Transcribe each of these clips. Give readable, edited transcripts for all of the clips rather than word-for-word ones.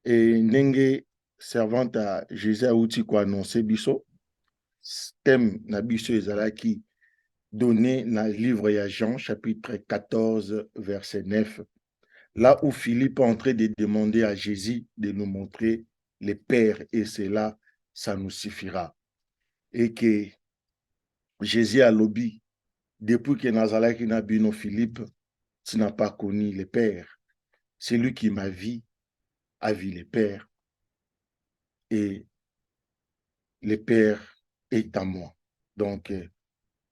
et ndenge servante à Jésus auti ko annoncer biso thème na biso ezalaki donné dans le livre de Jean chapitre 14 verset 9 là où Philippe est en train de demander à Jésus de nous montrer le Père et cela ça nous suffira et que Jésus a lobby depuis que nazalaki na bino Philippe tu n'as pas connu le Père. Celui qui m'a vu a vu le Père et le Père est à moi. Donc,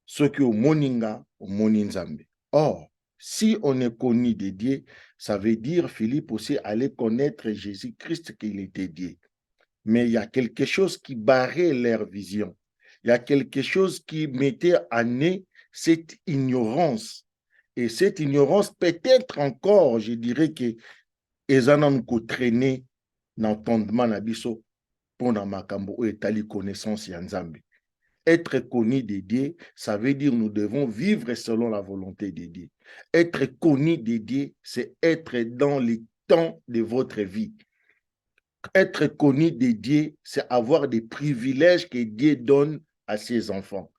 ce qui est au Moninga, au Moninzambe. Or, si on est connu de Dieu, ça veut dire Philippe aussi allait connaître Jésus-Christ qu'il était Dieu. Mais il y a quelque chose qui barrait leur vision. Il y a quelque chose qui mettait en nez cette ignorance. Et cette ignorance, peut-être encore, je dirais que ezanan ko traîner l'entendement na biso pour na makambo ou etali connaissance ya Nzambe. Être connu de Dieu, ça veut dire nous devons vivre selon la volonté de Dieu. Être connu de Dieu, c'est être dans les temps de votre vie. Être connu de Dieu, c'est avoir des privilèges que Dieu donne à ses enfants.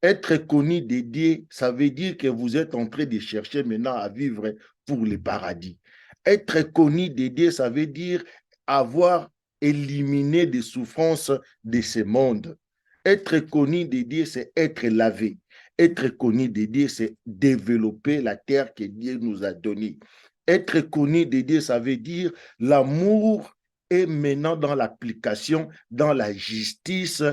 Être connu de Dieu, ça veut dire que vous êtes en train de chercher maintenant à vivre pour le paradis. Être connu de Dieu, ça veut dire avoir éliminé des souffrances de ce monde. Être connu de Dieu, c'est être lavé. Être connu de Dieu, c'est développer la terre que Dieu nous a donnée. Être connu de Dieu, ça veut dire l'amour est maintenant dans l'application, dans la justice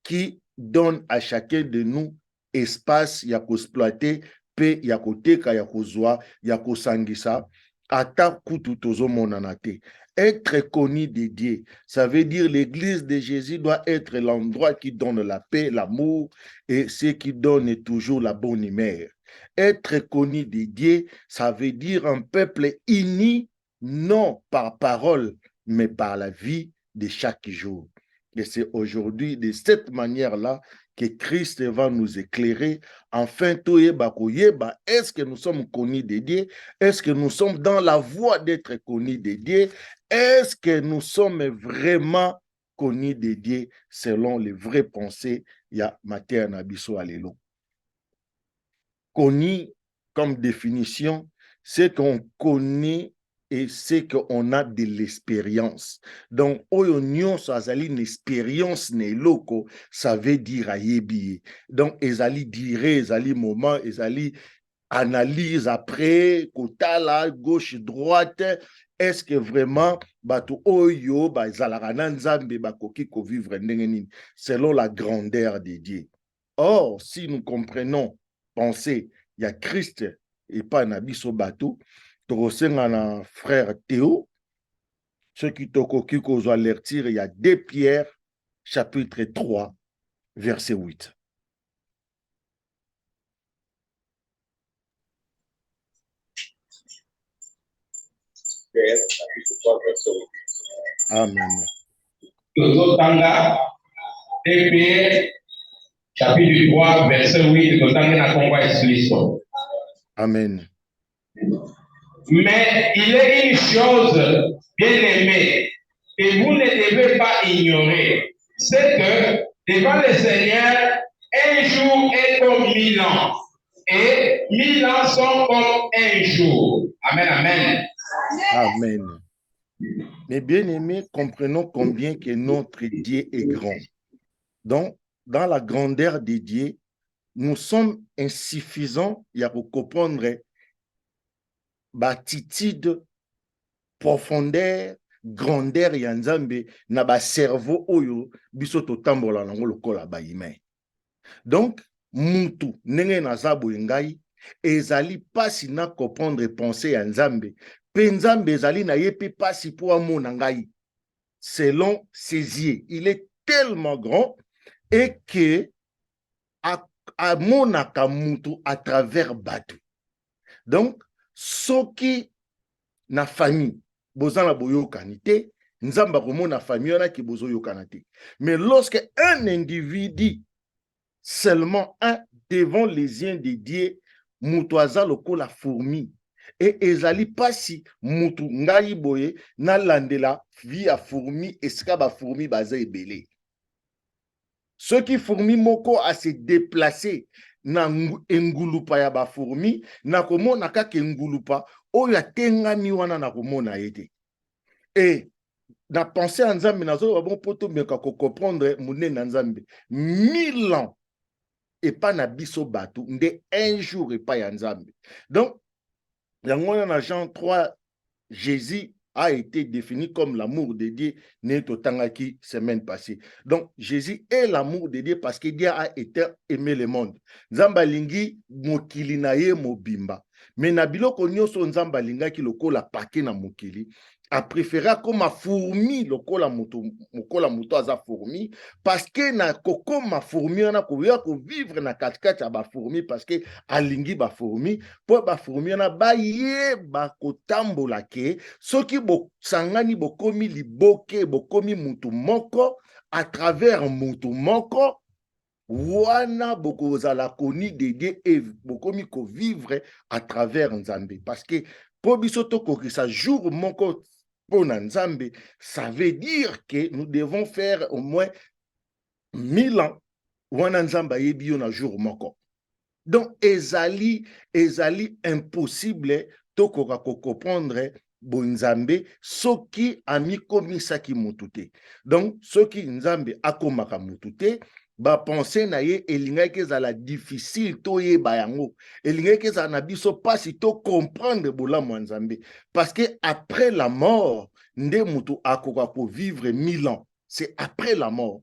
qui donne à chacun de nous espace ya koexploiter pe ya koteka ya kozwa ya kosangisa ata kutu tozomonana te. Être connu de Dieu, ça veut dire l'église de Jésus doit être l'endroit qui donne la paix, l'amour et ce qui donne toujours la bonne humeur. Être connu de Dieu, ça veut dire un peuple uni, non par parole, mais par la vie de chaque jour. Et c'est aujourd'hui de cette manière-là que Christ va nous éclairer. Enfin, est-ce que nous sommes connus de Dieu? Est-ce que nous sommes dans la voie d'être connus de Dieu? Est-ce que nous sommes vraiment connus de Dieu selon les vraies pensées? Il y a Matthieu Nabiso Alelo. Connu comme définition, c'est qu'on connaît et c'est qu'on a de l'expérience. Donc, oyo nyonso azali une expérience ne loko, ça veut dire ayebi. Donc, ezali dire, ezali moment, ezali analyse après, kotala, gauche, droite. Est-ce que vraiment, bato oyo, ba ezalaka na nzambe bakoki ko vivre ndenge nini, selon la grandeur de Dieu. Or, si nous comprenons, penser, il y a Christ et pas Nabiso Batou, tokosenga na frère Théo, ceux qui tokoki kozo alertir, il y a 2 Pierre, chapitre 3, verset 8. Amen. Tozotanga Pierre chapitre 3 verset 8 tozotanga na Kongo Kristo. Amen. Mais il est une chose bien aimée que vous ne devez pas ignorer, c'est que devant le Seigneur, un jour est comme 1000 ans, et 1000 ans sont comme un jour. Amen, amen. Amen. Mais bien aimés, comprenons combien que notre Dieu est grand. Donc, dans la grandeur de Dieu, nous sommes insuffisants à comprendre l'attitude, profondeur, grandeur ya Nzambe na ba cerveau oyo biso totambola nango lokola ba humain. Donc, mutu ndenge naza boye ngai ezali pasi na comprendre pensée ya Nzambe, pe Nzambe ezali na ye pe pasi po amona ngai. Selon ses yeux, il est tellement grand et que amonaka mutu à travers bato. Donc, soki na famille bozana boyokani te, Nzamba komona famille wana ki bozo yokana te. Mais lorsque un individu, seulement un, devant les yeux de Dieu, mutu aza lokola fourmi, Et ezali pasi mutu ngai boye na landela vie a fourmi esika ba fourmi baza ebele. Ce qui fourmi moko a se déplacer na engulupa ya ba fourmi na komona kaka engulupa oyo atengami wana na komona ete. Et na pensée en Nzambe nazo bon poto meka ko comprendre munene na Nzambe 1000 ans et pas na biso bato nde un jour et pas ya Nzambe. Donc dans Jean 3, Jésus a été défini comme l'amour de Dieu, Netotangaki semaine passée. Donc, Jésus est l'amour de Dieu parce que Dieu a été aimé le monde. Nzambalingi mokili na ye mobimba. Mais na biloko nyonso Nzambalinga ki lokola pake na mokili, a préféré comme a fourmi lokola muto aza fourmi parce que na koko ma fourmi na ko vivre na katikati ya ba fourmi parce que alingi ba fourmi po ba fourmi na ba ye ba kotambola ke soki bo sangani bokomi liboke bokomi mutu moko à travers mutu moko wana bokozala koni de Dieu et bokomi ko vivre à travers Nzambe parce que po biso to kokisa jour moko pour Nzambe, ça veut dire que nous devons faire au moins 1000 ans wana Nzamba yebi yo na jour moko. Donc ezali impossible to koka ko comprendre bonzambe soki ami komisaki mutute. Donc soki Nzambe akomaka mutute ba penser na ye elingaki ezala difficile to yeba yango elingaki ezala na biso pasi to comprendre bolamu Nzambe parce que après la mort nde mutu akoka ko vivre 1000 ans. C'est après la mort.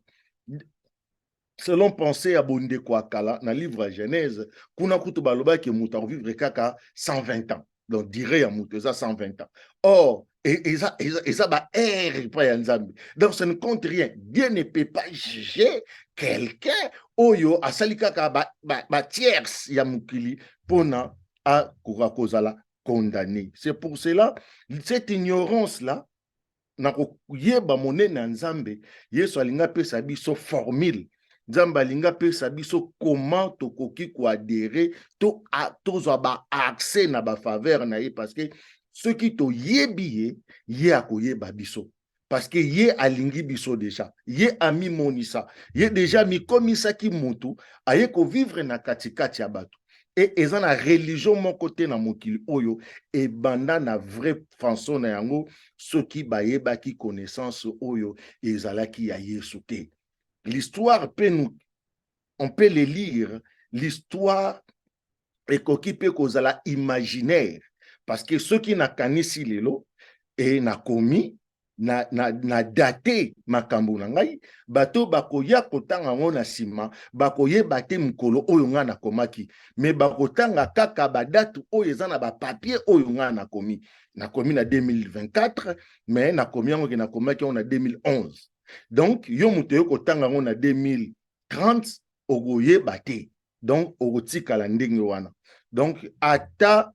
Selon pensée à Bondeko Akala, dans le livre Genèse, kuna kutu baloba ke mutu a vivre kaka 120 ans. Donc dirait à mutu ça 120 ans. Or et ça ba pas ya Nzambe. Donc ça ne compte rien. Dieu ne peut pas juger quelqu'un oyo asali kaka ba tierce ya mukili pona a kukakozala condamné. C'est pour cela cette ignorance là na koyeba monene na Nzambe Yesu alinga pesa biso formule Nzambe alinga pesa biso comment tokoki ko adhérer to tozwa ba accès na ba faveur na ye parce que ceux qui to yebi ye akoyeba biso parce que ye alingi biso déjà ye ami monisa ye déjà mi komisa ki mutu aye ko vivre na katikati ya bato. Et eza na religion mon côté na mokili oyo et banda na vraie façon na yango soki bayeba ki connaissance oyo ezalaki ya Yesu te. L'histoire on peut le lire, l'histoire ekoki pe kozala imaginaire parce que ceux qui na kanisi lelo et na komi na daté makambo na ngai bato bakoya kotanga ngona sima bakoyeba te mukolo oyo nga na komaki mais bakotanga kaka badatu oyo eza na ba papier oyo nga na komi na 2024 mais na komi yango ke na komaki on a 2011. Donc yo muto yo kotanga ngona 2030 okoyeba te. Donc okotikala ndenge wana. Donc ata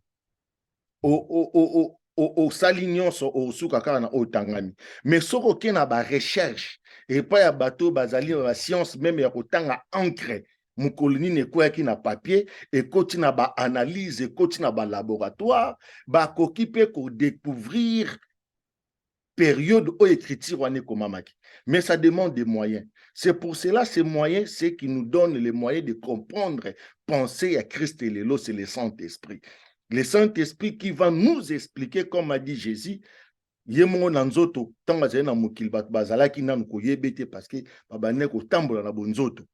au sali nyonso au suka kaka na otangami mais soko ke na ba recherche et pas ya bato bazali la science même ya kotanga encre mukolo nini ekoyaki na papier ekoti na ba analyse ekoti na ba laboratoire bakoki pe ko découvrir période où écriture wana ekomamaki mais ça demande des moyens. C'est pour cela ces moyens c'est qui nous donnent les moyens de comprendre penser à Christ et lelo c'est le Saint-Esprit. Le Saint-Esprit qui va nous expliquer, comme a dit Jésus, yemongo na nzoto tanga zena mukili bat bazalaki na koyebete parce que babane ko tambola na bonzoto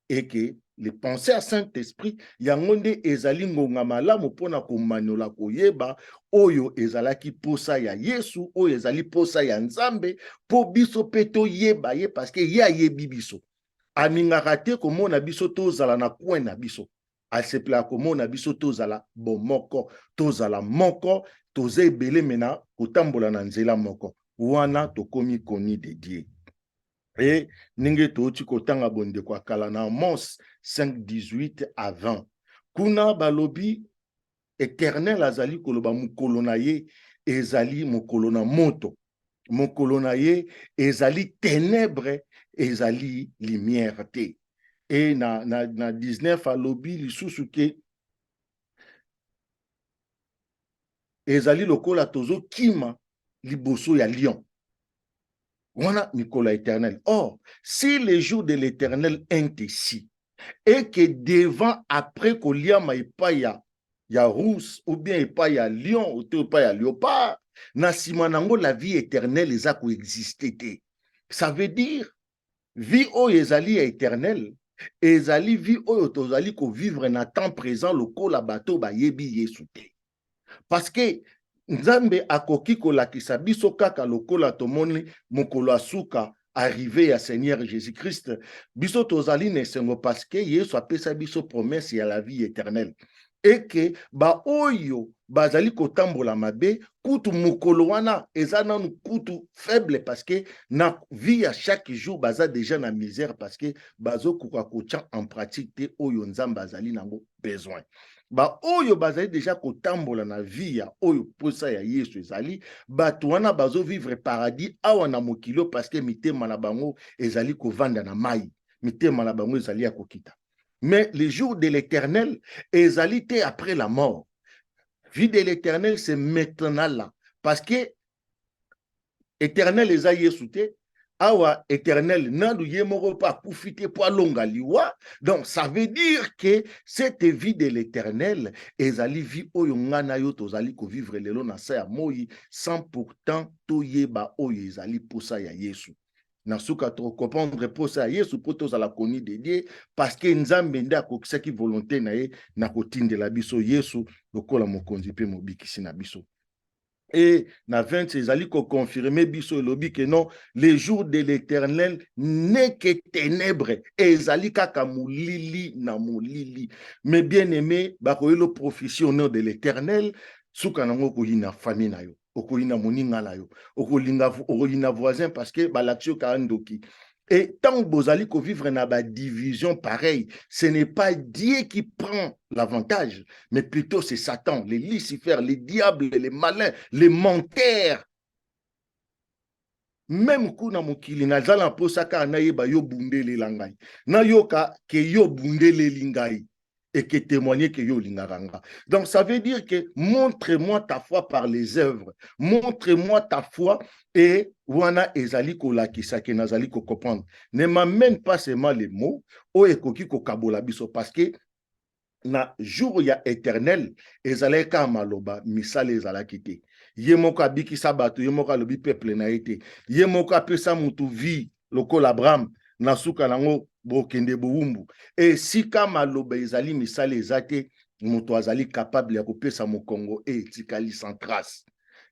et que les pensées à Saint-Esprit yangonde ezali ngonga malamu pona ko manola koyeba oyo ezalaki posa ya Yesu oyo ezali posa ya Nzambe po biso peto yeba ye parce que ya yebi biso aningaka te komona biso tozala na coin na biso asepela komona biso tozala bomoko tozala moko toza ebele mena kotambola na nzela moko wana tokomi koni de Dieu. Et ninge touti kotanga bonde kwa kala na Amos 5:18 à 20 kuna balobi éternel azali koloba mukolo na ye ezali mukolo na moto mukolo na ye ezali ténèbre ezali lumière te. Et na 19 alobi lisusu ke ezali lokola tozo kima liboso ya lion. Wana Nicolas éternel. Or, si le jour de l'éternel est ici, et que devant, après qu'on liama et pas ya rousse, ou bien et pas ya lion, ou pas ya léopard, na simanango la vie éternelle eza coexister. Ça veut dire, vie oyo ezali éternelle, ezali vie oyo tozali ko vivre na temps présent lokola bato ba yebi Yesu te. Parce que Nzambe akoki kolakisa biso kaka lokola tomoni mokolo asuka arrivé ya Seigneur Jésus-Christ, biso tozali nesengo parce que Yesu apesa biso promesse ya la vie éternelle. Et que ba oyo bazali kotambola mabe kutu mokolo wana eza nanu kutu faible parce que na vie à chaque jour baza déjà na misère parce que bazo koka kotia en pratique te oyo Nzambe azali nango besoin. Ba oyo bazali déjà kotambola na vie ya oyo posa ya Yesu ezali bato wana bazo vivre paradis awa na mokilo parce que mitema na bango ezali kovanda na mai, mitema na bango ezali ya kokita. Mais le jour de l'éternel ezali te après la mort. Vie de l'éternel c'est maintenant là parce que éternel eza Yesu te. Awa éternel nandu yemoko pa kufite po longa liwa. Donc ça veut dire que cette vie de l'éternel ezali vie oyo ngana yo tozali ko vivre lelo na sa ya moi sans pourtant toyeba oyo ezali posa ya Yesu. Na suka to comprendre posa ya Yesu po tozala koni de Dieu parce que Nzambe nde akokisaki volonté na ye na kotindela biso Yesu lokola mokonzi pe mobikisi na biso. Et na 20 ezali ko confirmer biso elobi que non, les jours de l'éternel n'est que ténèbres ezali kaka molili na molili. Mais bien aimé bakoyelo prophétie au nom de l'éternel suka nango ko yina famille na yo okoyina moninga na yo okoyina voisin parce que balaksio ka ndoki. Et tant que vous allez vivre dans la division pareille, ce n'est pas Dieu qui prend l'avantage, mais plutôt c'est Satan, les Lucifer, les diables, les malins, les menteurs. Même kuna mokili nazala posaka na yeba yo bundele langai. Na yoka ke yo bundele lingai. Et que témoigner que yo lingaranga. Donc ça veut dire que montre-moi ta foi par les œuvres. Montre-moi ta foi et wana ezali ko lakisa ke nazali ko comprendre. Ne m'amène pas seulement les mots o ekoki ko kabola biso parce que na jour ya éternel ezali ka maloba misale ezala kite. Ye moko abikisa bato, ye moko alobi peuple na ete. Ye moko apesa mutu vie lokola Abraham na suka nango bokende bowumbu. Et si kama maloba ezali misale ezate mutu azali capable ya kopesa mokongo e tikali sans trace.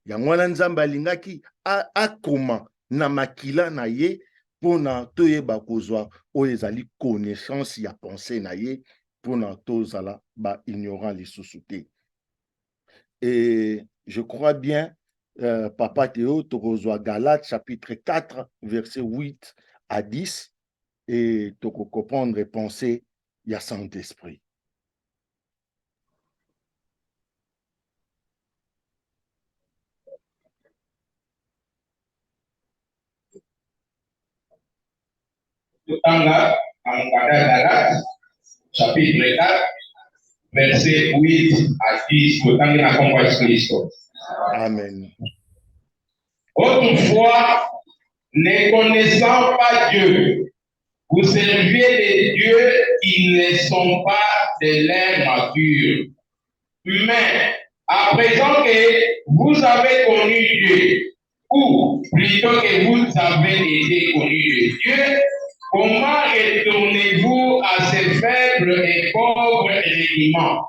Yango wana Nzambe alingaki akoma na makila na ye pona toyeba kozwa oyo ezali connaissance ya pensée na ye pona tozala ba ignorant lisusu te. Et je crois bien, Papa Théo, Tokozwa Galates, chapitre 4, verset 8 à 10, et tu peux comprendre et penser, il y a Saint-Esprit. Galates, chapitre 4, verset 8 à 10, Amen. Autrefois, ne connaissant pas Dieu, vous serviez des dieux qui ne sont pas de leur nature. Mais à présent que vous avez connu Dieu, ou plutôt que vous avez été connu de Dieu, comment retournez-vous à ces faibles et pauvres rudiments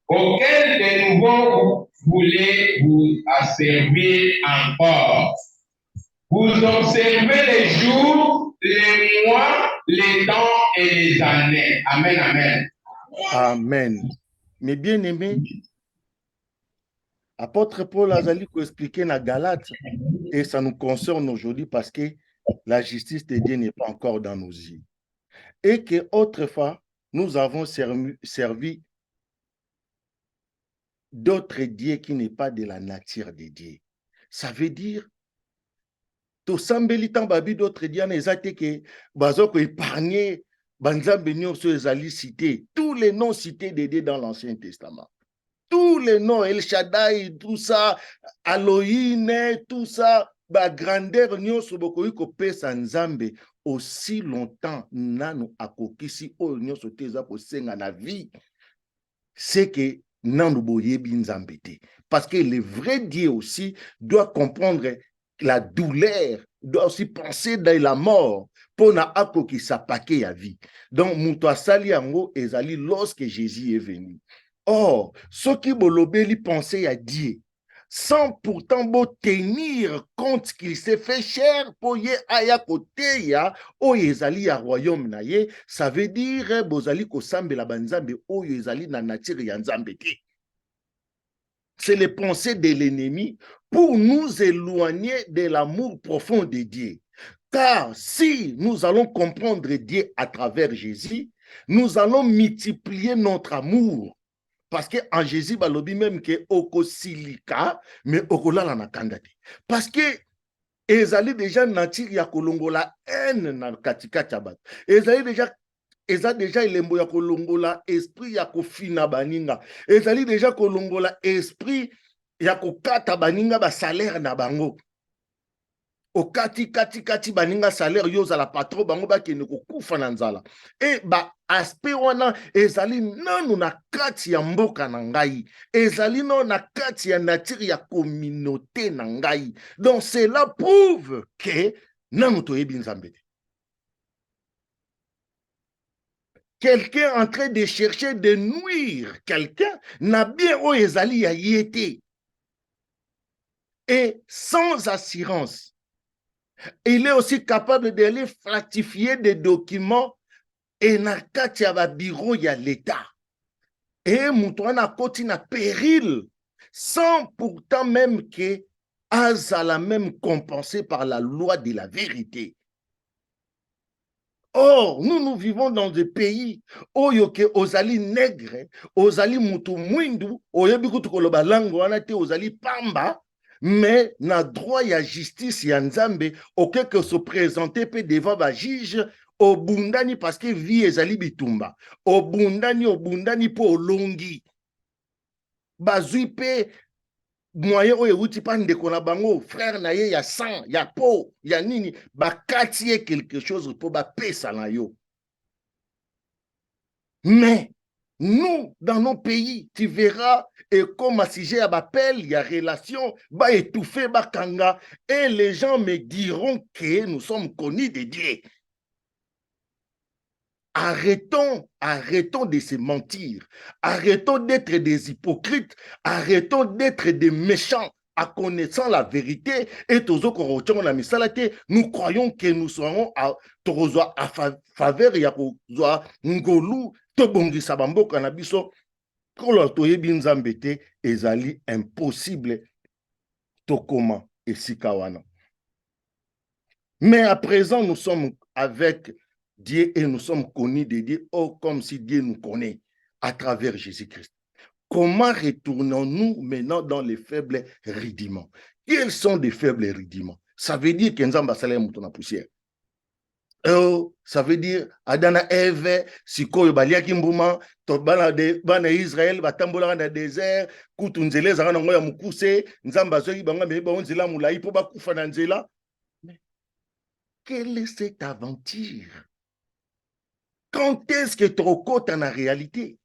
auxquels de nouveau vous voulez vous asservir encore? Vous observez les jours, les mois, les temps et les années. Amen, amen. Amen. Mais bien aimé, apôtre Paul Azali ko expliquer na Galates, et ça nous concerne aujourd'hui parce que la justice de Dieu n'est pas encore dans nos yeux. Et que autrefois, nous avons servi d'autres dieux qui n'est pas de la nature de Dieu. Ça veut dire to sambeli tan babi d'autres dieux n'ezate que bazoko épargner banzambe nyonso ezali cité tous les noms cités de Dieu dans l'Ancien Testament. tous les noms, El Shaddai, tout ça, Elohim, tout ça, ba grandeur nyonso bokoki kopesa Nzambe aussi longtemps nanu akokisi oyo nyonso te eza kosenga na vie, c'est que nanu boyebi Nzambe te. Parce que le vrai Dieu aussi doit comprendre la douleur, doit aussi penser dans la mort pour na akokisa paquet ya vie. Donc muto asali yango ezali lorsque Jésus est venu. Or, ceux qui bolobeli penser à Dieu, sans pourtant tenir compte qu'il s'est fait cher pour y aya côté ya o ezali ya royaume na ye, ça veut dire bozali ko sambela banzambe o ezali na nature ya nzambe te. C'est les pensées de l'ennemi pour nous éloigner de l'amour profond de Dieu. Car si nous allons comprendre Dieu à travers Jésus, nous allons multiplier notre amour. Parce qu'en Jésus, balobi même que okosilika, mais okolala na kandate. Parce que ezali déjà nature ya kolongola haine na katikati ya bato. Ezali déjà elembo ya kolongola esprit ya kofina baninga. Ezali déjà kolongola esprit ya kokata baninga ba salaire na bango. Okati kati baninga salaire yo za la patron bango ba kende kokufa na nzala. Et ba aspect wana ezali nanu na kati ya mboka na ngai. Ezali no na kati ya nature ya communauté na ngai. Donc cela prouve que nanu toyebi Nzambe te. Quelqu'un en train de chercher de nuire quelqu'un n'a bien o ezali ya yete. Et sans assurance, il est aussi capable d'aller falsifier des documents et na kati ya ba bureau ya l'État. Et moutoana koti na péril sans pourtant même que azala même compensé par la loi de la vérité. Or, nous vivons dans des pays où ozali nègre, ozali mutu mwindu, oyebi kutu koloba lango wana te ozali pamba, mais na droit ya justice ya Nzambe, auquel que se présenter peut devant ba juge, obundani parce que vie ezali bitumba, obundani po olongi, bazui pe moyen oyo euti pa ndeko na bango frère na ye ya sang ya po ya nini bakati ye quelque chose po bapesa na yo. Mais nous dans nos pays tu verras et comme à sujet à bapel il y a relation ba étouffé bakanga et les gens me diront que nous sommes connus de Dieu. Arrêtons de se mentir. Arrêtons d'être des hypocrites. Arrêtons d'être des méchants en connaissant la vérité. Et nous croyons que nous serons à faveur ya ngolu tobongi sabambo kanabiso kolo toyebi Nzambe te ezali impossible tokoma esikawana. Mais à présent nous sommes avec Dieu et nous sommes connus de Dieu, oh, comme si Dieu nous connaît à travers Jésus-Christ. Comment retournons-nous maintenant dans les faibles rudiments? Quels sont les faibles rudiments? Ça veut dire que Nzamba Saleh Moutona poussière. Oh, ça veut dire Adana Eve, Sikoyo Baliaki Mbouma, Bana Israël, Batambola dans le désert, Koutunzele, Zarana Moya Mukuse, Nzamba Zoyi, Banga Meba, Onzela Moulaï, Poba Koufananzela. Quelle est cette aventure? Quand est-ce que tu recotes en la réalité?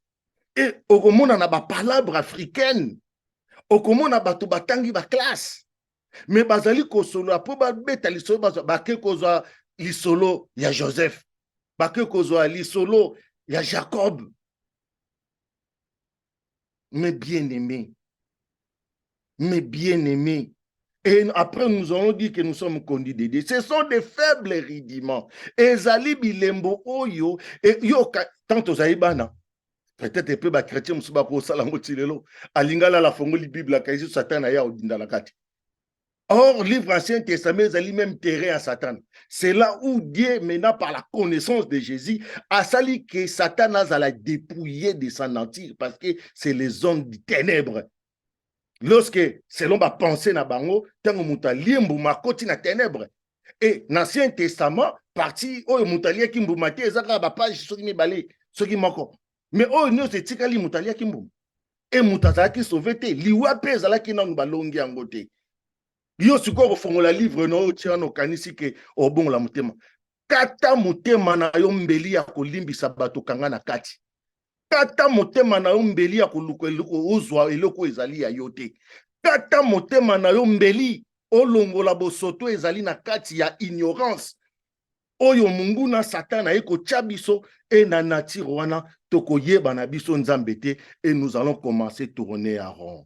Et au monde, on a des palabres africaines. Au monde, on a des batangi ba classe. Mais bazali ko solo apo ba beta li solo ba ke ko zo li solo ya Joseph. Ba ke ko zo li solo ya Jacob. Mes bien-aimés. Mes bien-aimés. Et après, nous allons dire que nous sommes conduits de Dieu. Ce sont des faibles rudiments. Et Zali bilembo oyo, et yo, tant aux aïbana, peut-être un peu ba chrétien, moussouba ko salango tilelo, alingala la fongoli Bible, la kaisi Satan aya odinda la kati. Or, livre Ancien Testament, Zali même terrain à Satan. C'est là où Dieu, maintenant, par la connaissance de Jésus, a sali que Satan a la dépouiller de sa nature, parce que c'est les hommes des ténèbres. Lorsque, selon ma pensée na bango, tango mutalie mbuma koti na ténèbres. Et l'Ancien Testament, parti, oh, mutalie ki mbumate, ezaka ba page soki mibale, soki moko. Mais oh, nous, c'est tikali mutalie ki mbuma. et moutazaki sauvé te liwa pe ezalaki nanu balongi yango te yo sikoyo kofongola livre na oyo tia no kanisi ke obongola motema kata motema na yo mbeli ya kolimbisa bato kanga na kati kata motema na yo mbeli ya koluka ozwa eloko ezali ya yo te kata motema na yo mbeli olongola bosoto ezali na kati ya ignorance oyo mungu na satana aye kotia biso e na nature wana tokoyeba na biso nzambe te et nous allons commencer tourner à rond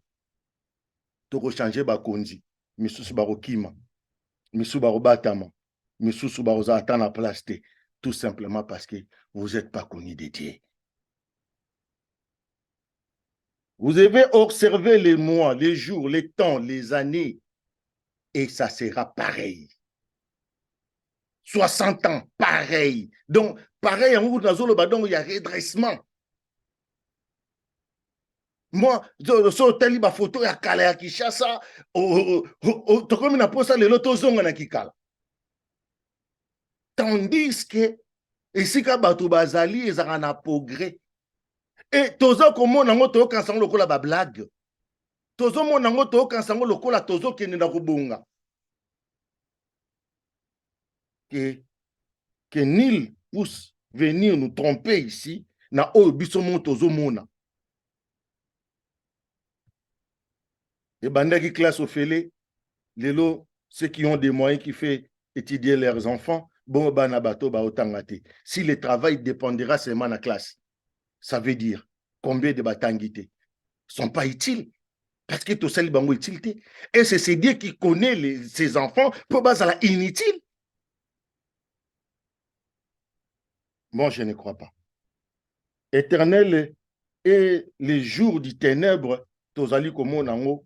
tokochanger bakonzi misusu bakokima misusu bakobatama misusu bakozala ata na place te tout simplement parce que vous n'êtes pas connu de Dieu. Vous devez observer les mois, les jours, les temps, les années et ça sera pareil. 60 ans, pareil. Donc, pareil, en il y a redressement. Moi, sur telle photo ya kala ya Kishasa, to comme na posa le loto zonga na kikala. Tandis que esika bato bazali ezaka na progrès. Et tozo komona ngo to kansango lokola ba blague. Tozo mona ngo to kansango lokola tozo kende na kubunga. Que nul puisse venir nous tromper ici na oyo biso mo tozo mona. Et bandaki classe au félé, lelo ceux qui ont des moyens qui fait étudier leurs enfants, bon banabato ba otangate. Si le travail dépendra seulement de la classe, ça veut dire combien de batangité sont pas utiles parce que tout ça bango utilité. Et c'est Dieu qui connaît ses enfants pour base la inutile. Moi, je ne crois pas. Éternel et les jours du ténèbre, tozali komonango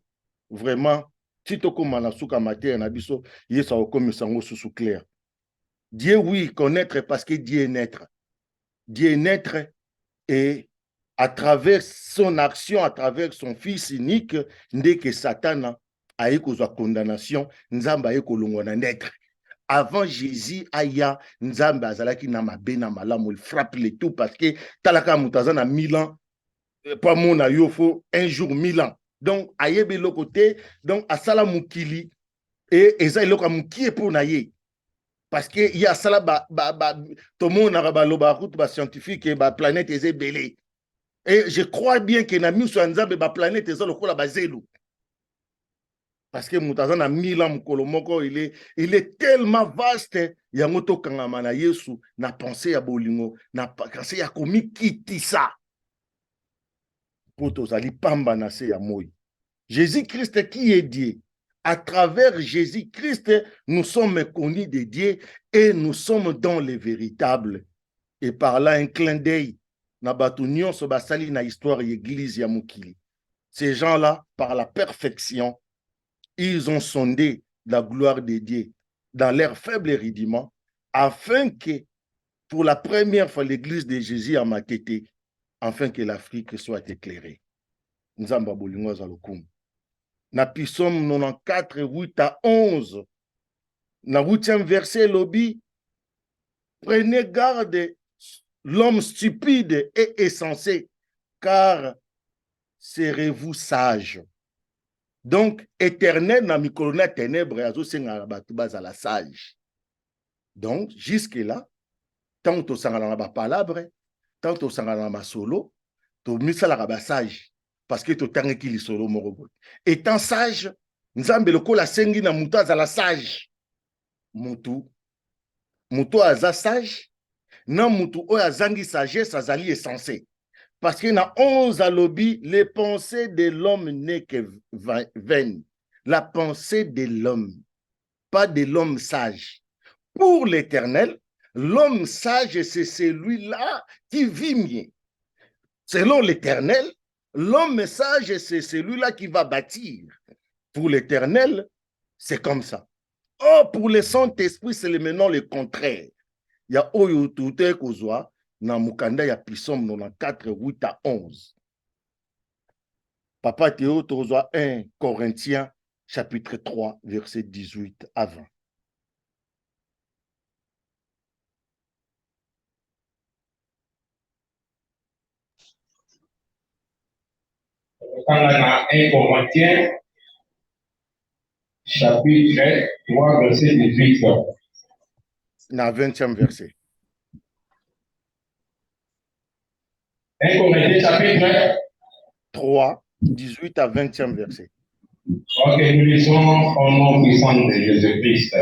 vraiment si tokoma na suka mater na biso yesa okomisa ngo susu clair. Dieu oui connaître parce que Dieu est naître. Dieu est naître et à travers son action, à travers son fils unique, dès que Satan a eu sa condamnation, Nzamba a eu kolongona naître. Avant Jésus, aya Nzamba azalaki na mabe na malamu, il frappe les tout parce que talaka mutazana 1000 ans, pas mon ayofo un jour 1000 ans. Donc ayebe le côté, donc asala mukili et eza iloka mukie pour naye. Parce que il y a ça tout le monde a ba route ba scientifique et ba planète est belé. Et je crois bien que na miso nzambe ba planète est lokola ba zelu. Parce que mutazana na 1000 ans mukolo moko il est tellement vaste yango to kangama na Yesu na pensée ya bolingo na pensée ya komi kitisa. Poto zali pamba na se ya moi. Jésus-Christ qui est Dieu. À travers Jésus-Christ, nous sommes connus de Dieu et nous sommes dans les véritables. Et par là, un clin d'œil, na batunion so basali na histoire l'église ya mukili. Ces gens-là, par la perfection, ils ont sondé la gloire de Dieu dans leurs faibles rudiments, afin que, pour la première fois, l'église de Jésus a maquetté, afin que l'Afrique soit éclairée. Nzamba bolingo zalokum. Na Psaume 94, 8 à 11, na 8e verset, lobby, prenez garde, l'homme stupide et insensé, car serez-vous sage. Donc, éternel, na mikolona ténèbres, azo senga batubaz à la sage. Donc, jusque-là, tant que tu as ba palabre, tant que tu as ba solo, tu misa la sage. Parce que tu as qui solo morobo. Étant sage, nzambe lokola sengi na mutu azala sage. Mutu aza sage, na mutu oyo azangi sagesse azali insensé. Parce que na 11 alobi, les pensées de l'homme n'est que vaine. La pensée de l'homme, pas de l'homme sage. Pour l'Éternel, l'homme sage, c'est celui-là qui vit mieux. Selon l'Éternel, l'homme sage, c'est celui-là qui va bâtir. Pour l'Éternel, c'est comme ça. Or, pour le Saint-Esprit, c'est maintenant le contraire. Il y a Oyo Touté Kozwa, dans Mukanda, il y a Psaume 94, 8 à 11. Papa Théo Tozwa 1 Corinthiens, chapitre 3, verset 18 à 20. tokanga 1 Corinthiens, chapitre 3, verset 18. Na 20e verset. 1 Corinthiens, chapitre 3, 18 à 20e verset. Ok, nous lisons au nom puissant de Jésus-Christ.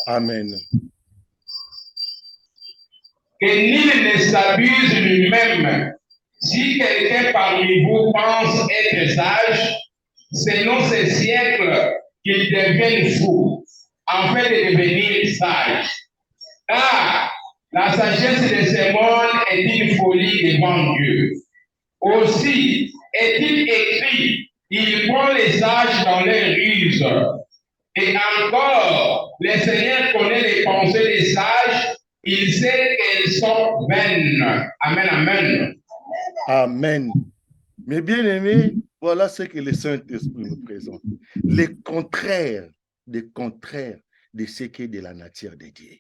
Amen. Que nul ne s'abuse lui-même. Si quelqu'un parmi vous pense être sage, selon ces siècles, qu'il devienne fou, afin de devenir sage. Car la sagesse de ce monde est une folie devant Dieu. Aussi est-il écrit, il prend les sages dans leurs ruses. Et encore, le Seigneur connaît les pensées des sages, il sait qu'elles sont vaines. Amen, amen. Amen. Mes bien-aimés, voilà ce que le Saint-Esprit nous présente. Les contraires de ce qui est de la nature de Dieu.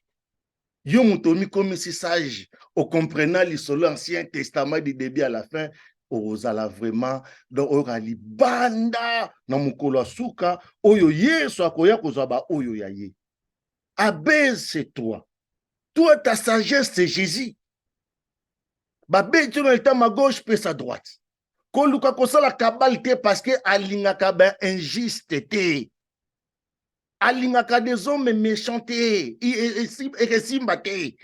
Yo mutomi comme si sage, au comprenant l'Ancien Testament du début à la fin, ozala vraiment dans orali banda na mukolo suka oyo Yesu akoya kozwa ba oyo ya ye. Abaisse toi. Toi ta sagesse c'est Jésus. Ba betu na l'état ma gauche pe sa droite. Koluka kosala kabal te parce que alingaka ben injuste te. Alingaka des hommes méchants te. Et simba te.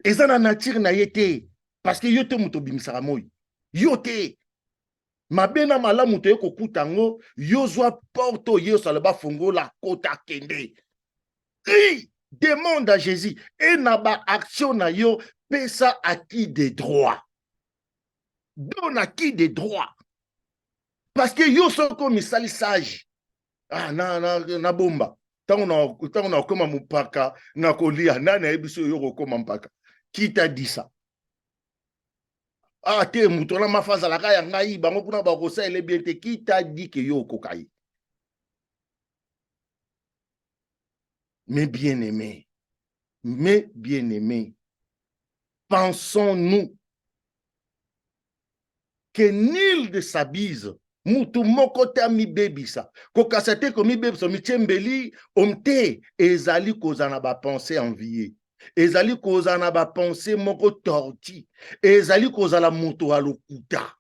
Eza na nature na ye te. Parce que yo te muto bimisaka moi. Yo te. Mabena malamu te ko kutango yo zwa porto yo salaba fongo la kota kende. Crie, demande à Jésus et na ba action na yo pesa acquis des droits. Donne acquis des droits. Parce que yo sont comme misali sage. Ah na bomba. Tango na koma mupaka na kolia nana ebiso yo koma mpaka. Qui t'a dit ça? Ah, te moutona ma face à la caille, ngai, bango kuna ba kosa ele bien te. Qui t'a dit que yo kokai? Mes bien-aimés, pensons-nous que nul de s'abuse, mutu moko te mi bebisa. Kokasate ko mi bebisa mi tembeli omte ezali kozana ba pensée enviée. Ezali kozana ba pensée moko torti. Ezali kozala mutu alokuta.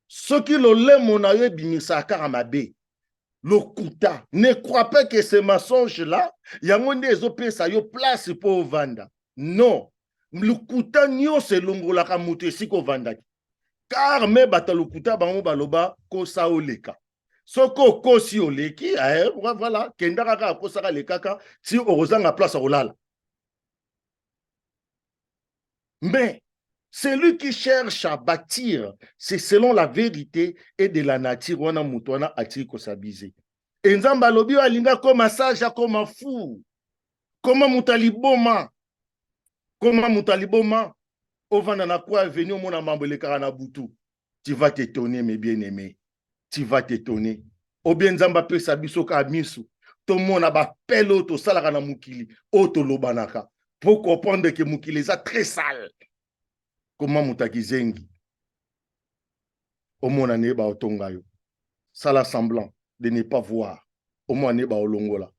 Soki lo lemo na yo bimisa kaka mabe. Lokuta. Ne crois pas que ce mensonge-là, yangonde ezopesa yo place pour vanda. Non. Lokuta nyo se longolaka mutu esiko vanda. Car me bata lokuta bango baloba kosa oleka. Soko kosi oleki, voilà, kenda kaka kosaka lekaka si orozanga place olala. Mais celui qui cherche à bâtir, c'est selon la vérité et de la nature. On a moutouana atiri kosabize. Et nzamba lobi alinga comme sage, comme fou. Comment moutaliboma? Comment moutaliboma? Ovanda na quoi venir mon amambele karanabutu. Tu vas t'étonner, mes bien-aimés. Tu vas t'étonner. Ou bien nzamba pe sabiso ka misu. Tout le monde a ba pelo to salaka na mukili. Oto lobanaka. Pour comprendre que mukili est très sale. Comment mutakizengi? Au moins neba otongayo. Sala semblant de ne pas voir. Au moins neba olongola.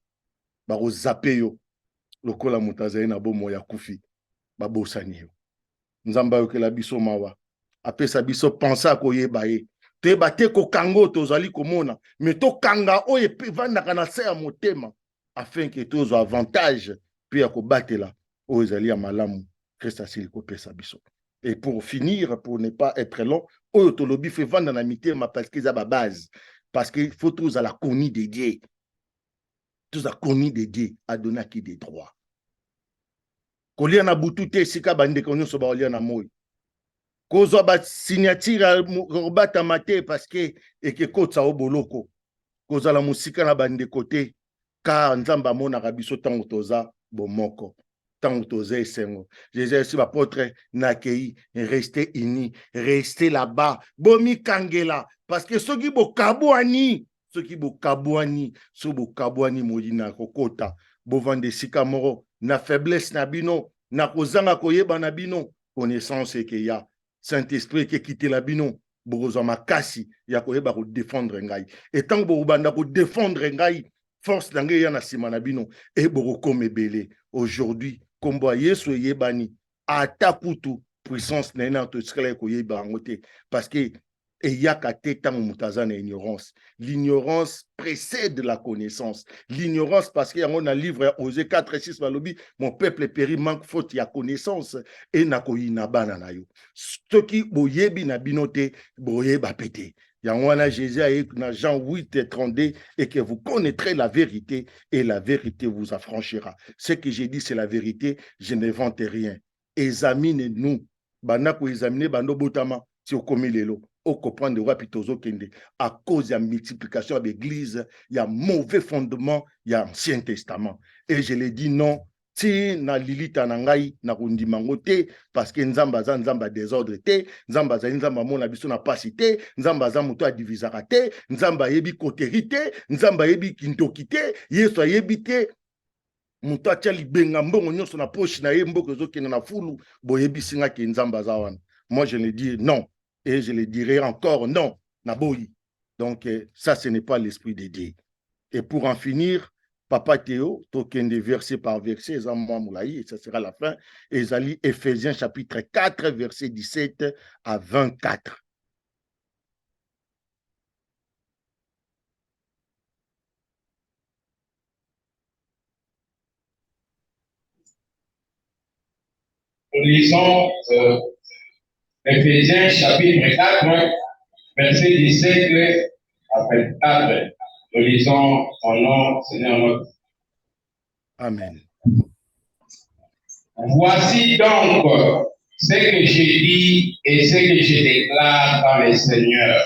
Ba ko zappe yo. Lokola mutazaye na bomo ya kufi. Ba bosani yo. Nzamba yo ke la biso mawa. Apesa biso pensa ko yeba ye. Te bate ko kango tozali komona. Mais to kanga oye pe vandaka na se ya motema. Afin que tozo avantage. Puis ya ko batela. O ezali ya malamu. Christ asili ko pesa biso. Et pour finir, pour ne pas être long, Oyotolobi fait vendre dans la mitema parce qu'ils ont la base. Parce qu'il faut tous à la conni de Dieu. Tous à conni de Dieu, à donner qui des droits. Kolia na butute sika bande konyo so ba olia na moy. Kozo ba signature robata mate parce que eke kotsa oboloko. Kozo la musika na bande côté car nzamba mona rabiso tango toza bomoko. Jésus aussi l'apôtre Nakei, restez unis, restez là-bas, bomi kangela, parce que ceux qui bo kabouani, modina kokota, bo vande sikamoro, na faiblesse na bino, na kozanga koyeba na bino, connaissance que ya, Saint-Esprit qui quitte la bino, bokozwa makasi ya koyeba kodefendre ngai. Et tant que bokobanda kodefendre ngai, force na ngai ya na nsima na bino ebokokoma ebele. Aujourd'hui, kombo ya Yesu eyebani ata kutu puissance na ye na tosikala koyeba yango te, parce que eyaka te ntango moto aza na ignorance. L'ignorance précède la connaissance. L'ignorance, parce que yango na livre ya Osée 4:6 balobi, mon peuple périt manque faute ya connaissance et na koyina bana na yo. Soki boyebi na bino te, boyeba pete. Yango wana Jésus a dit dans Jean 8:32 et que vous connaîtrez la vérité et la vérité vous affranchira. Ce que j'ai dit, c'est la vérité, je n'invente rien. Examinez-nous. Bana ko examiner bando botama si okomi lelo. Au comprendre wapi tozokende à cause de la multiplication de l'église, il y a mauvais fondement, il y a Ancien Testament. Et je l'ai dit non, si na lilita nangai na kundimango te, parce que nzamba za nzamba désordre te, nzamba za nzamba mona biso na pasi te, nzamba za muto a divisara te, nzamba yebi koteri te, nzamba yebi kintoki te, yesu yebi te, muto atia libenga mbongo nyonso na poche na ye mboko ezokende na fulu, boyebi singa ke nzamba za wana. Moi je le dis non. Et je le dirai encore non, Naboyi. Donc, ça, ce n'est pas l'esprit de Dieu. Et pour en finir, Papa Théo, token de verset par verset, et ça sera la fin. Ezali, Ephésiens chapitre 4, verset 17 à 24. Nous lisons Ephésiens chapitre 4, verset 17 à 24. Nous lisons ton nom, Seigneur notre. Amen. Voici donc ce que je dis et ce que je déclare dans le Seigneur.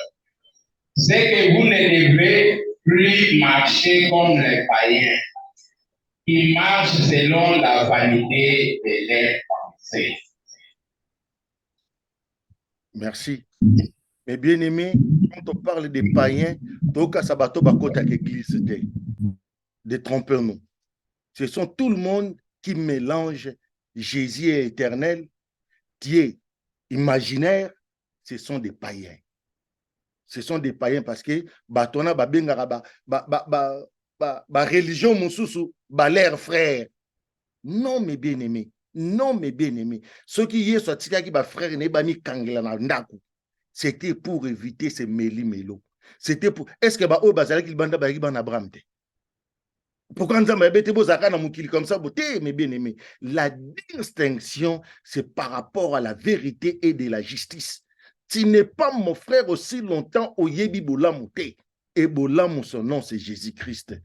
C'est que vous ne devrez plus marcher comme les païens, qui marchent selon la vanité de leurs pensées. Merci. Mais bien aimé, quand on parle des païens, toka sabato bakota l'église de trompeurs-nous. Ce sont tout le monde qui mélange Jésus est éternel, Dieu imaginaire, ce sont des païens. Ce sont des païens parce que batona babengara ba religion mususu ba l'air frère. Non mes bien-aimés, non mes bien-aimés. Ceux qui y sont qui ba frère ne ba mi kangela na ndaku. C'était pour éviter ces méli-mélo. C'était pour est-ce que ba o bazala ki banda ba ki bana Abraham te? Pourquoi nous avons comme ça, mes bien-aimés? La distinction, c'est par rapport à la vérité et de la justice. Tu n'es pas mon frère aussi longtemps au Yebi Bolamouté. Et Bolamou, son nom, c'est Jésus-Christ.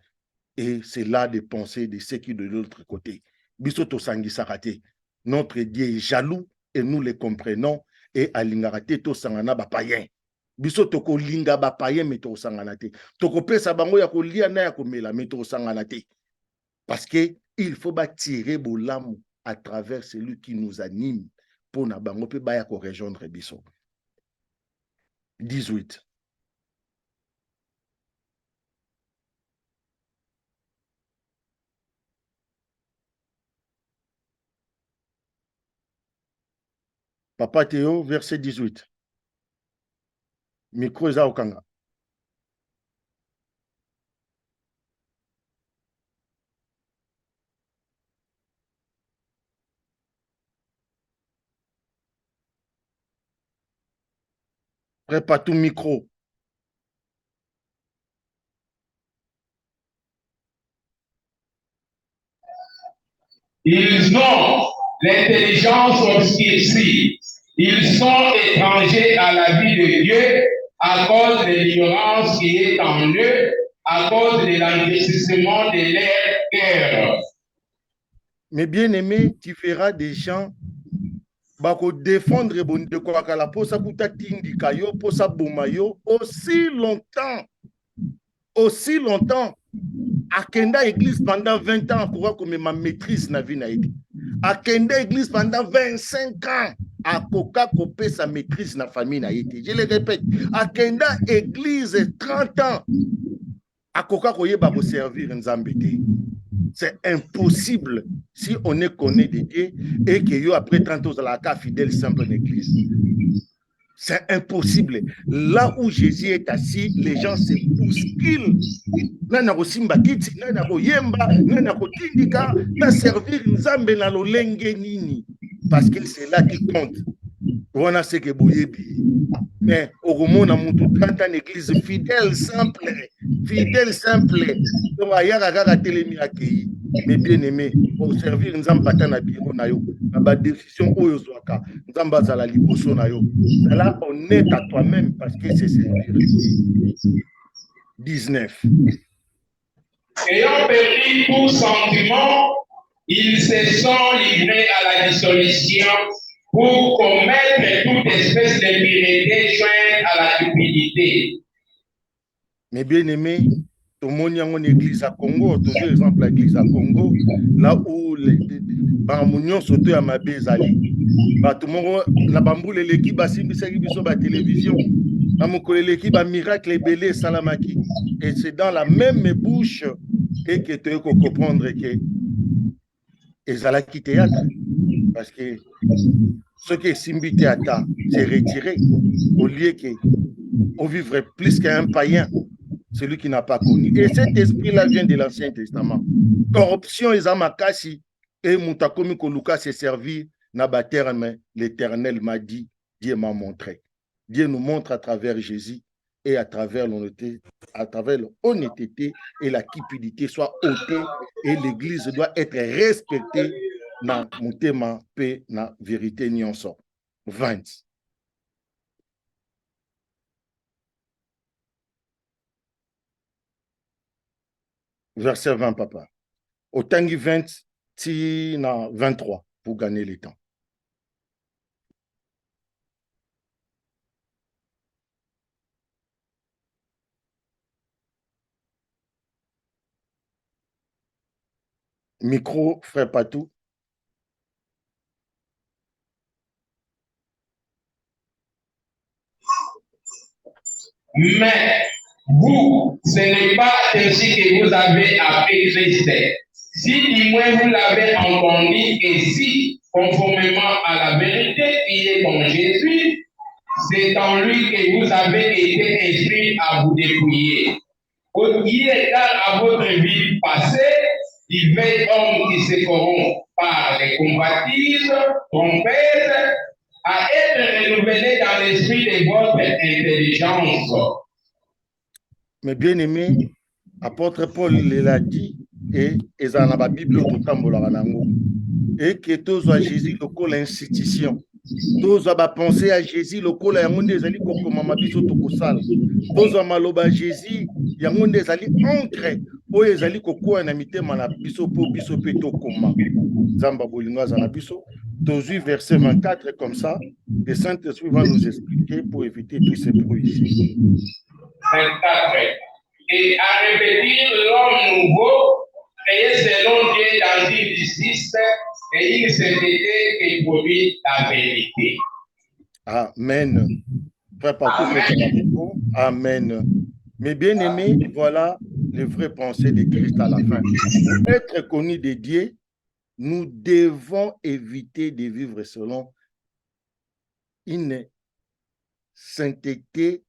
Et c'est là des pensées de ceux qui de l'autre côté. Bisoto Sangi Sarate. Notre Dieu est jaloux et nous le comprenons. Et Alingarate, to Sangana Bapayen. Biso toko linga ba paye meto sangana te. Toko pesa bango ya kolia na ya komela meto sangana te. Parce que il faut tirer bolamu à travers celui qui nous anime pour na bango pe ba ya ko rejoindre biso. 18. Papa Théo, verset 18. Micro eza okanga. Prépare tout micro. Ils ont l'intelligence obscurcie. Ils sont étrangers à la vie de Dieu à cause de l'ignorance qui est en eux, à cause de l'enrichissement de leur cœur. Mais bien aimé, tu feras des gens bako défendre bonde kwa kala posa kuta tindika yo posa bomayo aussi longtemps akenda église pendant 20 ans pour comme ma maîtrise na vie na été akenda église pendant 25 ans akoka kopé sa maîtrise na famille na été. Je le répète, akenda église 30 ans akoka koyeba ko servir nzambe te. C'est impossible si on est connu de Dieu et que yo après 30 ans la fidèle simple l'église. C'est impossible. Là où Jésus est assis, les gens se bousculent. Nana kosimba kiti, nana koyemba, nana kotindika, na servir nzambe na lolenge nini. Parce que c'est là qui compte. On a ce que boyebi. Mais au roman, on a monté 30 ans d'église fidèle, simple. Mais bien aimé, pour servir Nzambata na biro na yo, na décision oyo zwaka, Nzamba zala liboso na yo. Là, honnête à toi-même parce que c'est servir. 19. Ayant perdu tout sentiment, ils se sont livrés à la dissolution pour commettre toute espèce d'impiété jointe à la cupidité. Mais bien aimé, tout le monde en église à Congo, toujours exemple l'église à Congo, là où les Bamunion sautent à ma bezali. Tout le monde, la bamboule l'équipe a simbi biso ba télévision. L'équipe a miracle belé salamaki. Et c'est dans la même bouche que tu peux comprendre que ezalaki théâtre. Parce que ce qui est simbi théâtre, c'est retiré au lieu que on vivrait plus qu'un païen, celui qui n'a pas connu. Et cet esprit-là vient de l'Ancien Testament. Corruption et amakasi et mutakomi koluka s'est servi na terre, mais l'Éternel m'a dit, Dieu m'a montré. Dieu nous montre à travers Jésus et à travers l'honnêteté et la cupidité soit ôtée et l'Église doit être respectée dans mutema paix, na vérité nyonso. 20. Verset 20, papa. Au tangi 20, si na 23 pour gagner le temps. Micro, frère Patou. Mais vous, ce n'est pas ainsi que vous avez appris Christ. Si du moins vous l'avez entendu et si, conformément à la vérité qui est en Jésus, c'est en lui que vous avez été instruits à vous dépouiller. Au qui est à votre vie passée, divers hommes qui se corrompent par les convoitises, trompettes, à être renouvelés dans l'esprit de votre intelligence. Mais bien aimé, apôtre Paul l'a dit, et dans la Bible, et que tous à Jésus, le institution. Tous à penser à Jésus, le col à Yamon des alliés, comme Mabiso Tokosal. Tous à Maloba Jésus, Yamon des alliés ancrés. Ou les alliés Koko en amité Manabiso pour Biso Peto Koma. Zamba Bolinga Zanabiso. Tous verset 24, comme ça, le Saint-Esprit va nous expliquer pour éviter tous ces bruits ici. 24. Et à revêtir l'homme nouveau, créé selon Dieu dans une justice et une sainteté qui produit la vérité. Amen. Frère Patou, amen. Mais bien aimé, voilà les vraies pensées de Christ à la fin. Pour être connu de Dieu, nous devons éviter de vivre selon une sainteté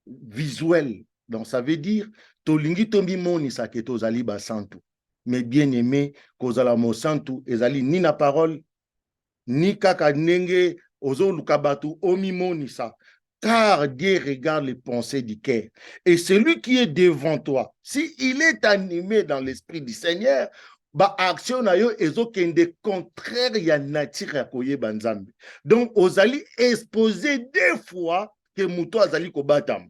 visuelle. Donc, ça veut dire, tolingi tombi moni saketo zali basantu. Mais bien aimé, kozala mo santu, ezali ni na parole, ni kaka nenge, ozo lukabatu, omi moni sa. Car Dieu regarde les pensées du cœur. Et celui qui est devant toi, s'il est animé dans l'esprit du Seigneur, ba action na yo ezokende contraire ya nature ya koyeba Nzambe. Donc, ozali exposé deux fois que muto azali kobatama.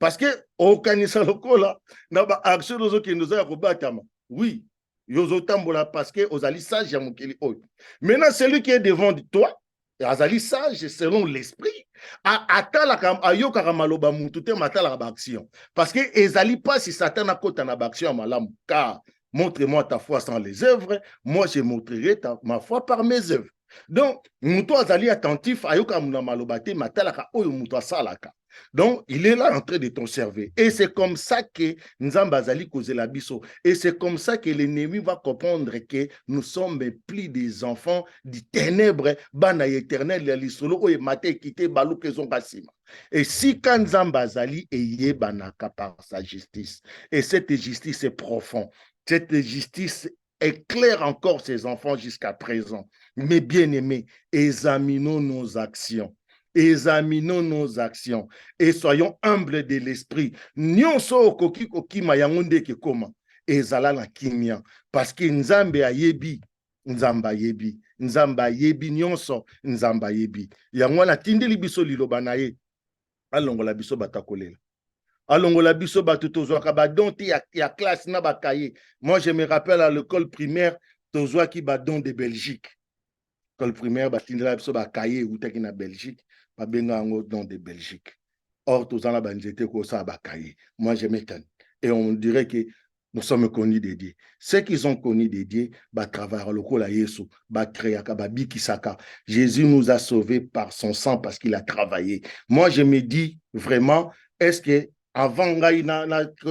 Parce que au kanisa lokola na ba action ozokende oza ya kobatama. Oui, yozotambola parce que ozali sage ya mokeli oyo. Maintenant, celui qui est devant toi, azali sage selon l'esprit. Ayokaka maloba mutu te matalaka ba action. Parce que ezali pas si Satan a kota na ba action malamu. Car montre-moi ta foi sans les œuvres, moi je montrerai ma foi par mes œuvres. Donc, mutu azali attentif ayoka muna maloba te matalaka oyo mutu asalaka. Donc, il est là en train de t'en servir. Et c'est comme ça que Nzamba Azali cause la biso. Et c'est comme ça que l'ennemi va comprendre que nous sommes plus des enfants du ténèbre, bana éternel, l'isolo, et maté, quitté, balou, kezon kasima. Et si quand Nzamba Azali est banaka par sa justice, et cette justice est profonde, cette justice éclaire encore ses enfants jusqu'à présent. Mais bien aimés, examinons nos actions. Examinons nos actions et soyons humbles de l'esprit. Nyonso okoki kokima yango ndeke koma ezala na kimia parce que Nzambe ayebi, Nzamba ayebi, Nzamba ayebi nyonso, Nzamba ayebi. Yango na tindeli biso liloba na ye alongola biso batakolela. Alongola biso bato tozwaka badon te ya classe na bakaye. Moi je me rappelle à l'école primaire tozwaki badon de Belgique. L'école primaire batindela biso bakaye utaki na Belgique. Dans de Belgique. Or, tous en banjete ko sa bakaye. Moi, je m'étonne. Et on dirait que nous sommes connus de Dieu. Ceux qui ont connu de Dieu, bah travailler le kola Yesu, bah créer bah bikisaka. Jésus nous a sauvés par son sang parce qu'il a travaillé. Moi, je me dis vraiment, est-ce que avant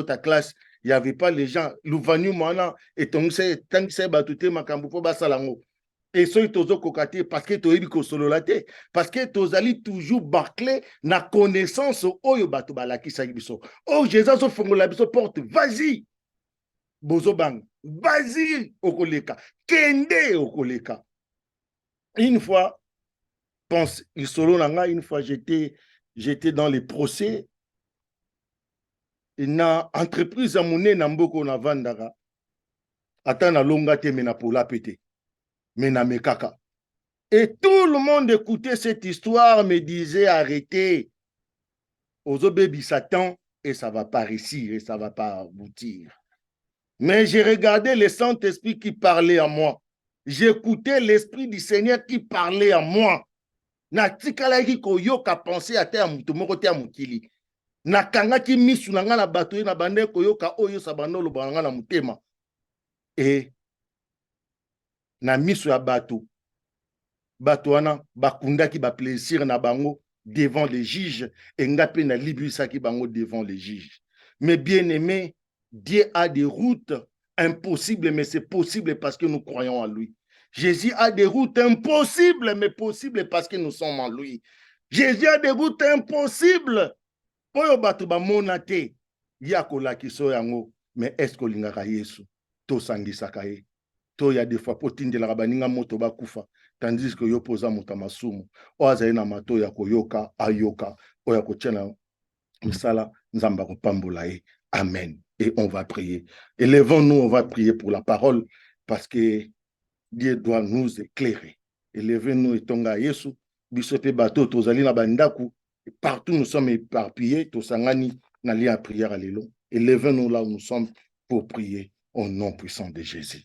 ta classe, il n'y avait pas les gens, l'ouvanu mana et tant que c'est batouté makambo po basalango. Et ceux qui sont cocatés parce que tu es parce que tu as toujours bâclé na connaissance oyo bato balaki sagibiso. Oh Jésus so fongola biso porte, vas-y. Bozo bang, vas-y okoleka, kende okoleka. Une fois pense isolo nanga, une fois j'étais dans les procès na entreprise à monnaie na mboko na vandaka. Ata na longa te mena pola pété. Mena mekaka. Et tout le monde écoutait cette histoire, me disait arrêtez. Ozo baby Satan et ça ne va pas réussir et ça ne va pas aboutir. Mais j'ai regardé le Saint-Esprit qui parlait à moi. J'écoutais l'Esprit du Seigneur qui parlait à moi. Na tikala ki koyoka penser à terre mutu moko te mukili. Na kanga ki misu na nga na bato na bande koyoka oyo sabano lo banga na mutema. Et na misu ya bato Batouana, bakundaki ba plaisir na bango devant les juges et ngape na libisaki bango devant les juges. Mais bien aimé, Dieu a des routes impossibles, mais c'est possible parce que nous croyons en lui. Jésus a des routes impossibles, mais possibles parce que nous sommes en lui. Jésus a des routes impossibles. Poyo batu ba monate yakola kiso yango, mais est-ce que lingaka Yesu to sangisaka ye? To ya des fois potindela baninga moto ba kufa. Tandis que yo posa mutamasumu oazaye na mato ya koyoka ayoka oya kotiana misala nzamba kopambola ye. Amen. Et on va prier. Élevons-nous, on va prier pour la parole parce que Dieu doit nous éclairer. Élevez-nous et tonga Yesu bisope bato tozali na bandaku partout nous sommes éparpillés tosangani na lia prière à l'élo. Élevez-nous là où nous sommes pour prier au nom puissant de Jésus.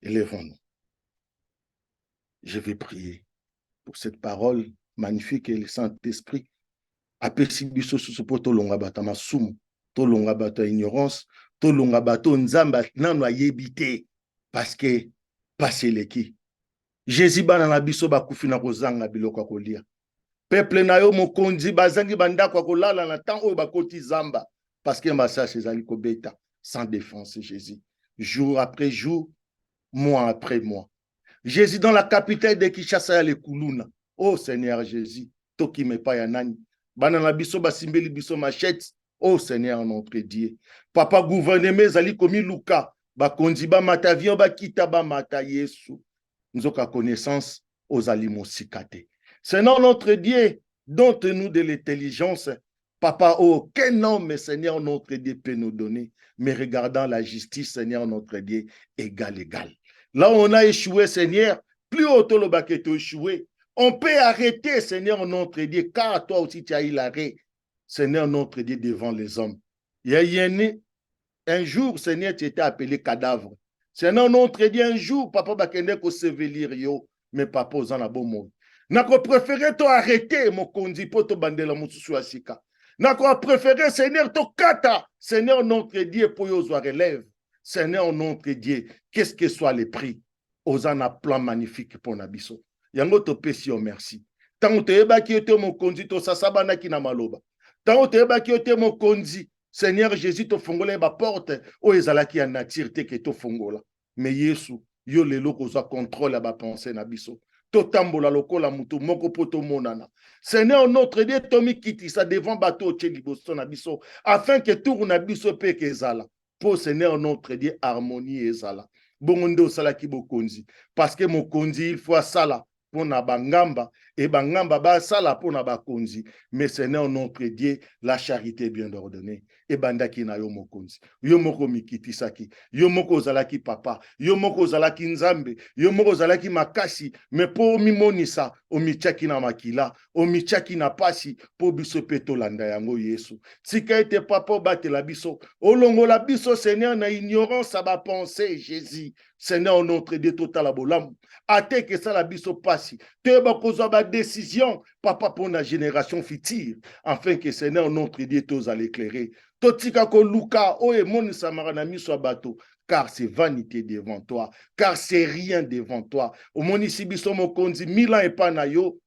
Élevons-nous. Je vais prier pour cette parole magnifique et le Saint-Esprit. Apesi biso susu po tolonga bata masumu, tolonga bata ignorance, tolonga bato nzamba nano ayebite parce que passe leki. Jésus bana na biso bakufi na kozanga biloko kolia. Peuple na yo mokonzi bazangi bandako kolala na temps oyo bakoti zamba parce que message ezali kobeta sans défense Jésus. Jour après jour, mois après mois. Jésus dans la capitale de Kinshasa ya le Kuluna. Oh Seigneur Jésus, toki me pa ya nani. Banana biso basimbeli biso machette. Oh Seigneur notre Dieu. Papa gouvernement zali komi luka. Bakonzi ba mata avion ba kita ba mata Yesu. Nzoka connaissance aux aliments sikate. Seigneur notre Dieu, donne-nous de l'intelligence. Papa, oh, quel homme, Seigneur notre Dieu, peut nous donner. Mais regardant la justice, Seigneur notre Dieu, égal. Là où on a échoué, Seigneur, plus haut le baquet échoué. On peut arrêter, Seigneur notre Dieu, car toi aussi tu as eu l'arrêt, Seigneur notre Dieu, devant les hommes. Il y a un jour, Seigneur, tu étais appelé cadavre. Seigneur notre Dieu, un jour, papa bakende ko sevelir yo, mais papa aux en a bon mot. Nako préféré to arrêter mon kondi po to bandela mususu asika. Nako préféré Seigneur to kata, Seigneur notre Dieu pour yo relève. Seigneur notre Dieu, qu'est-ce que soit les prix? Aux en a plan magnifique pour Nabiso. Yango to pesi merci. Tant toyebaki ete mokonzi to sasabana ki na maloba. Tant toyebaki ete mokonzi Seigneur Jésus to fongola ba porte o ezalaki ya nature te ke to fongola. Mais Yesu yo lelo kozwa contrôle ba pensée na biso. To tambola lokola mutu moko poto monana. Seigneur notre Dieu tomi kitisa devant bateau che liboso na biso afin que tout na biso pe ke ezala. Pour Seigneur notre Dieu harmonie ezala. Bongondo salaki bokonzi parce que mokonzi il faut sala pour na bangamba et bangamba ba sala pour na bakonzi. Mais Seigneur notre Dieu la charité bien ordonnée et bandaki na yo mokonzi yo moko mikitisaki yo moko zalaki papa yo moko zalaki nzambe yo moko zalaki makasi mais pour mimonisa o michaki na makila o michaki na pasi pour biso peto landa yango Yesu tika ete papa batela biso olongola biso Seigneur na ignorance à ba pensée Jésus Seigneur notre Dieu total abolam ate que ça la biso pasi te ba kozwa ba décision papa pour la génération future afin que Seigneur notre Dieu tous à l'éclairer totika ko luka o e moni samara miso bato car c'est vanité devant toi car c'est rien devant toi o moni sibiso mokonzi 1000 ans et pas na yo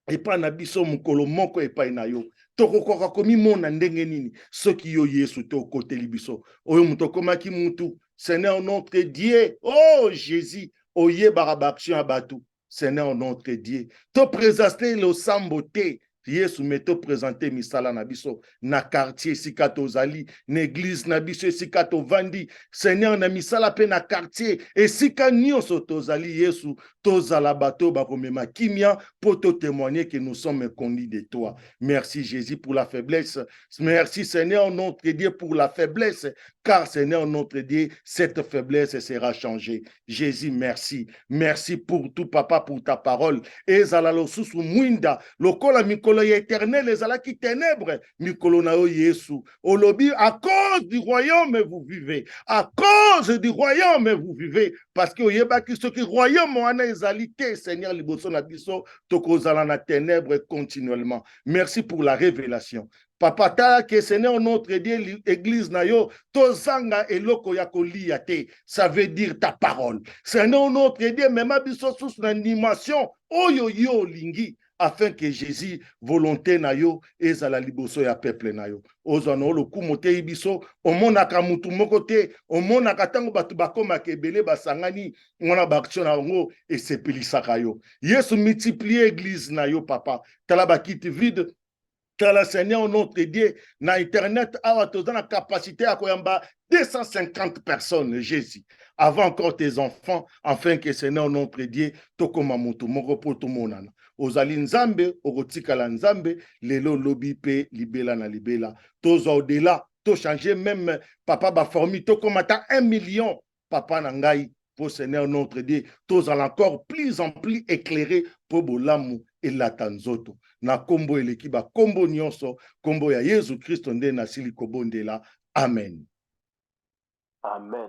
et pas na biso mukolo moko et pas na yo tokokoka komi mona ndenge nini soki yo Yesu to côté libiso oyo mutokomaki mutu Seigneur notre Dieu oh Jésus oye barabaction abatu Seigneur notre Dieu to présenter le samboté Yesu meto présenter misala na biso na quartier sika tozali na église na biso sika tovandi Seigneur na misala pe na quartier et sika nyonso tozali Yesu tozala bato bakomema kimia pour te témoigner que nous sommes conduits de toi. Merci Jésus pour la faiblesse. Merci Seigneur notre Dieu pour la faiblesse car Seigneur notre Dieu cette faiblesse sera changée. Jésus merci. Merci pour tout papa pour ta parole. Ezala lo susu mwinda lokola mikolo ya éternel ezala ki ténèbres mikolo na yo Yesu. Olobi à cause du royaume vous vivez. À cause du royaume vous vivez parce que oyeba ki soki royaume wana ezali te Seigneur liboso na biso tokozala na ténèbres continuellement. Merci pour la révélation. Papa tala que Seigneur notre Dieu église na yo tozanga eloko ya kolia te ça veut dire ta parole. Seigneur notre Dieu même biso sous l'animation oyo yo lingi afin que Jésus volonté na yo ezala liboso ya peuple na yo. Ozano lo kumote ibiso omonaka mutu moko te omonaka tango batu bakoma kebele basangani ngona baction na ngo esepelisaka yo. Yesu multiplier église na yo papa. Tala bakiti vide car le Seigneur notre Dieu, na internet, a la capacité à 250 personnes, Jésus, avant encore tes enfants, afin que Seigneur notre Dieu, tokoma mutu moko poto monana. Ozali nzambe, okotika la nzambe, lelo lobi pe libela na libela. Tozo au-delà, to changer même, papa ba formi, tokomata 1 million, papa nangai, pour Seigneur notre Dieu, tozala encore plus en plus éclairé pour bolamu et la tanzoto. Na kombo elekiba kombo nyonso kombo ya Yesu Kristo nde na sili kobondela. Amen. Amen.